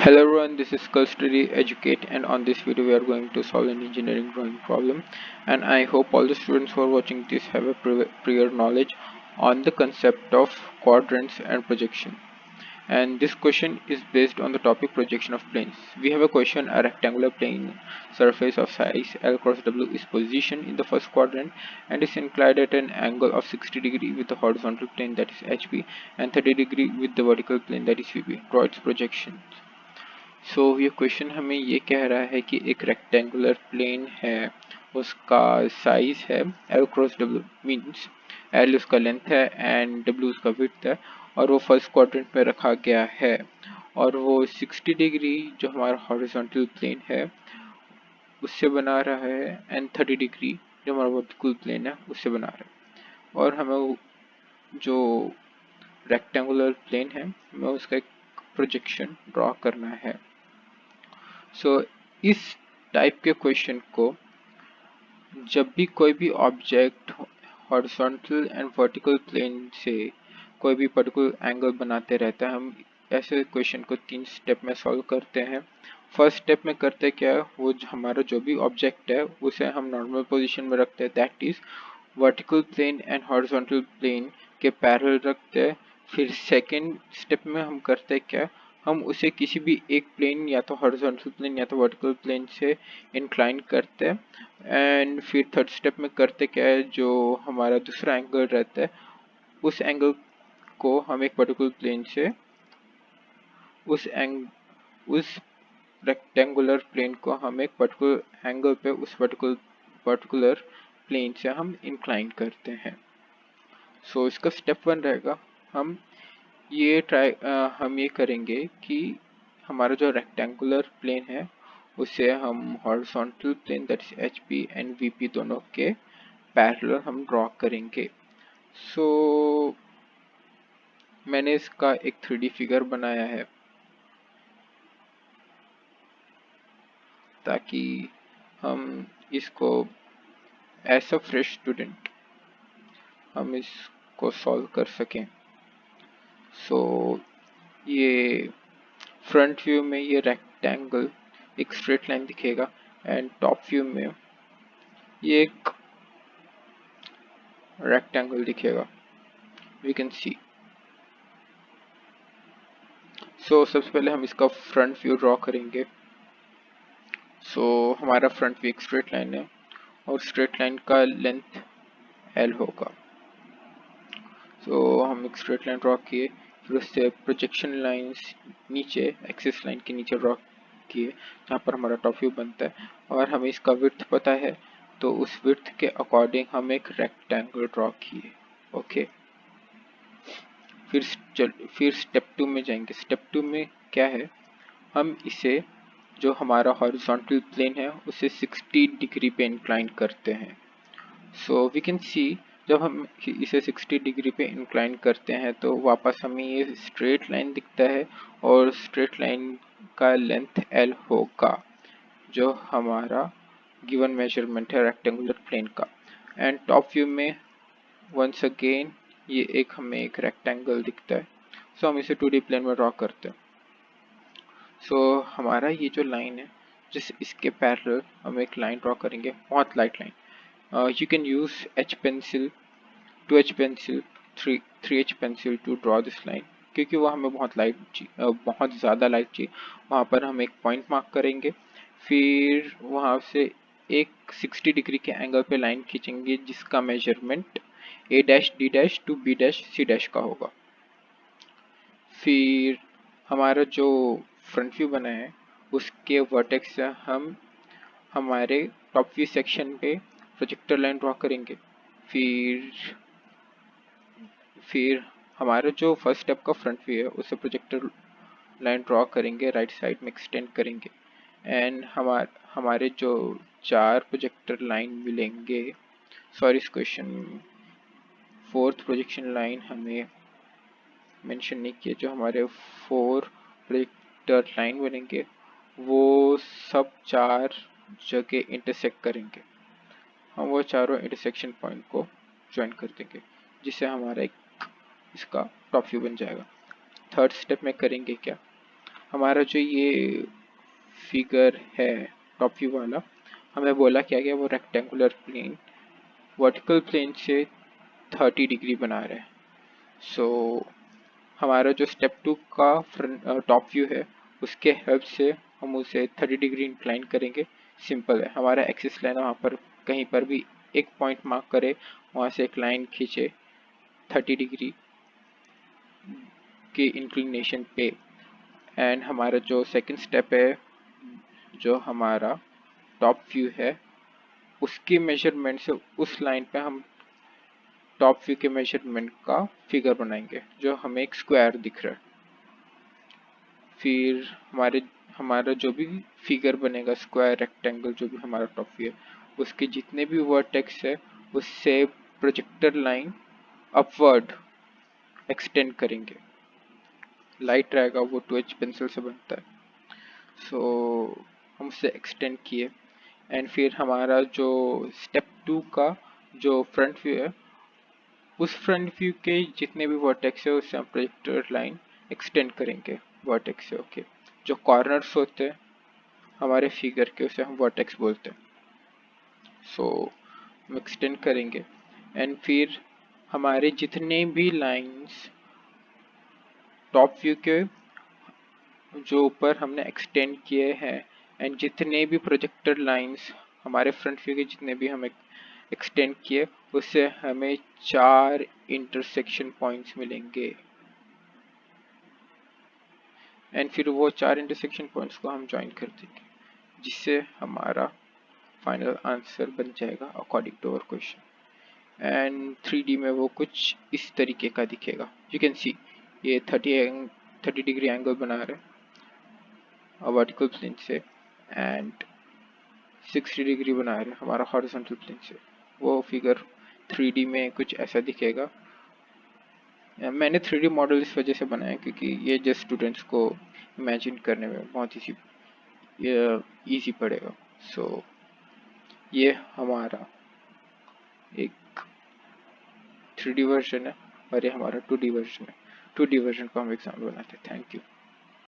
Hello everyone, this is Skull Study Educate, and on this video we are going to solve an engineering drawing problem, and I hope all the students who are watching this have a prior knowledge on the concept of quadrants and projection. And this question is based on the topic projection of planes. We have a question: a rectangular plane surface of size L cross W is positioned in the first quadrant and is inclined at an angle of 60 degree with the horizontal plane, that is HP, and 30 degree with the vertical plane, that is VP. Draw its projections. ये question हमें ये कह रहा है कि एक rectangular plane है, उसका साइज है L cross W, means L उसका लेंथ है एंड W उसका विड्थ है, और वो फर्स्ट क्वाड्रेंट में रखा गया है, और वो 60 डिग्री जो हमारा हॉरिजॉन्टल प्लेन है उससे बना रहा है एंड 30 डिग्री जो हमारा वर्टिकल प्लेन है उससे बना रहा है, और हमें जो रेक्टेंगुलर प्लेन है हमें उसका एक प्रोजेक्शन ड्रॉ करना है। इस टाइप के क्वेश्चन को जब भी कोई भी object horizontal and vertical plane से कोई भी पर्टिकुलर एंगल बनाते रहता है, हम ऐसे क्वेश्चन को 3 स्टेप में सॉल्व करते हैं। फर्स्ट स्टेप में करते क्या है, वो हमारा जो भी ऑब्जेक्ट है उसे हम नॉर्मल पोजीशन में रखते हैं, that is vertical plane and horizontal plane के पैरेलल रखते हैं। फिर सेकेंड स्टेप में हम करते क्या, हम उसे किसी भी एक प्लेन या तो हॉरिजॉन्टल प्लेन या तो वर्टिकल प्लेन से इंक्लाइन करते हैं। एंड फिर थर्ड स्टेप में करते क्या है, जो हमारा दूसरा एंगल रहता है उस एंगल को हम एक पर्टिकुलर प्लेन से उस रेक्टेंगुलर प्लेन को हम एक पर्टिकुलर एंगल पे उस पर्टिकुलर प्लेन से हम इंक्लाइन करते हैं। इसका स्टेप 1 रहेगा, हम ये करेंगे कि हमारा जो रेक्टेंगुलर प्लेन है उसे हम horizontal plane that is HP and VP दोनों के पैरेलल हम ड्रॉ करेंगे। मैंने इसका एक 3D फिगर बनाया है ताकि हम इसको एज अ फ्रेश स्टूडेंट हम इसको सॉल्व कर सकें। ये फ्रंट व्यू में ये रेक्टेंगल एक स्ट्रेट लाइन दिखेगा एंड टॉप व्यू में ये एक रेक्टेंगल दिखेगा, वी कैन सी। सबसे पहले हम इसका फ्रंट व्यू ड्रॉ करेंगे। हमारा फ्रंट व्यू एक स्ट्रेट लाइन है और स्ट्रेट लाइन का लेंथ L होगा। हम एक स्ट्रेट लाइन ड्रॉ किए, फिर उससे प्रोजेक्शन लाइंस नीचे एक्सिस लाइन के नीचे ड्रॉ किए जहाँ पर हमारा टॉप व्यू बनता है, और हमें इसका विड्थ पता है तो उस विड्थ के अकॉर्डिंग हम एक रेक्टेंगल ड्रॉ किए। ओके, फिर स्टेप 2 में जाएंगे। स्टेप 2 में क्या है, हम इसे जो हमारा हॉरिजॉन्टल प्लेन है उसे 60 डिग्री पे इंक्लाइन करते हैं। वी कैन सी, जब हम इसे 60 डिग्री पे इंक्लाइन करते हैं तो वापस हमें ये स्ट्रेट लाइन दिखता है, और स्ट्रेट लाइन का लेंथ L होगा जो हमारा गिवन मेजरमेंट है रेक्टेंगुलर प्लेन का। एंड टॉप व्यू में वंस अगेन ये हमें एक रेक्टेंगल दिखता है, हम इसे 2D प्लेन में ड्रॉ करते हैं। हमारा ये जो लाइन है जिस इसके पैरेलल हम एक लाइन ड्रॉ करेंगे, बहुत light line. You can use H pencil, 2H pencil, 3H pencil to draw this line, क्योंकि वो हमें बहुत ज़्यादा लाइट चाहिए। वहाँ पर हम एक पॉइंट मार्क करेंगे, फिर वहाँ से एक 60 डिग्री के एंगल पे लाइन खींचेंगे जिसका measurement A dash D dash two B dash C dash का होगा। फिर हमारा जो फ्रंट व्यू बना है उसके वर्टेक्स से हम हमारे टॉप व्यू सेक्शन पे प्रोजेक्टर लाइन ड्रॉ करेंगे। फिर हमारा जो फर्स्ट स्टेप का फ्रंट व्यू है उसे प्रोजेक्टर लाइन ड्रॉ करेंगे, राइट साइड में एक्सटेंड करेंगे, एंड हमारे जो 4 प्रोजेक्टर लाइन मिलेंगे, इस क्वेश्चन में 4th प्रोजेक्शन लाइन हमें मेंशन नहीं किया, जो हमारे 4 प्रोजेक्टर लाइन बनेंगे वो सब 4 जगह इंटरसेक्ट करेंगे। हम वो चारों इंटरसेक्शन पॉइंट को ज्वाइन कर देंगे जिससे हमारा इसका टॉप व्यू बन जाएगा। थर्ड स्टेप में करेंगे क्या, हमारा जो ये फिगर है टॉप व्यू वाला, हमें बोला क्या गया, वो रेक्टेंगुलर प्लेन वर्टिकल प्लेन से 30 डिग्री बना रहे हैं। सो हमारा जो स्टेप 2 का फ्रंट टॉप व्यू है, उसके हेल्प से हम उसे 30 डिग्री इंक्लाइन करेंगे। सिंपल है, हमारा एक्सिस लाइन वहाँ पर कहीं पर भी एक पॉइंट मार्क करे, वहाँ से एक लाइन खींचे 30 डिग्री के इंक्लिनेशन पे। एंड हमारा जो सेकंड स्टेप है, जो हमारा टॉप व्यू है, उसकी मेजरमेंट से उस लाइन पे हम टॉप व्यू के मेजरमेंट का फिगर बनाएंगे, जो हमें एक स्क्वायर दिख रहा है। फिर हमारा जो भी फिगर बनेगा, स्क्वायर रेक्टेंगल जो भी हमारा टॉप व्यू है, उसके जितने भी वर्टेक्स है, उससे प्रोजेक्टर लाइन अपवर्ड एक्सटेंड करेंगे। लाइट रहेगा वो 2H पेंसिल से बनता है। सो हम उसे एक्सटेंड किए। एंड फिर हमारा जो स्टेप 2 का जो फ्रंट व्यू है, उस फ्रंट व्यू के जितने भी वर्टेक्स है, उससे हम प्रोजेक्टर लाइन एक्सटेंड करेंगे वर्टेक्स से। ओके, जो कॉर्नर्स होते हैं हमारे फिगर के, उसे हम वर्टेक्स बोलते हैं। सो हम एक्सटेंड करेंगे। एंड फिर हमारे जितने भी लाइंस टॉप व्यू के जो ऊपर हमने एक्सटेंड किए हैं, एंड जितने भी प्रोजेक्टर लाइंस हमारे फ्रंट व्यू के जितने भी हम एक्सटेंड किए, उससे हमें 4 इंटरसेक्शन पॉइंट्स मिलेंगे। एंड फिर वो 4 इंटरसेक्शन पॉइंट्स को हम ज्वाइन कर देंगे, जिससे हमारा फाइनल आंसर बन जाएगा according to our question. And 3D में वो कुछ इस तरीके का दिखेगा। यू कैन सी ये 30 डिग्री एंगल बना रहे हैं वर्टिकल प्लेन से, एंड 60 डिग्री बना रहे हैं हमारा हॉरिजॉन्टल प्लेन से। वो फिगर 3D में कुछ ऐसा दिखेगा। मैंने 3D मॉडल इस वजह से बनाया क्योंकि ये जस्ट स्टूडेंट्स को इमेजिन करने में बहुत ईजी पड़ेगा। सो ये हमारा एक 3D वर्जन है और ये हमारा 2D वर्जन है। 2D वर्जन को हम एग्जाम्पल बनाते हैं। Thank you.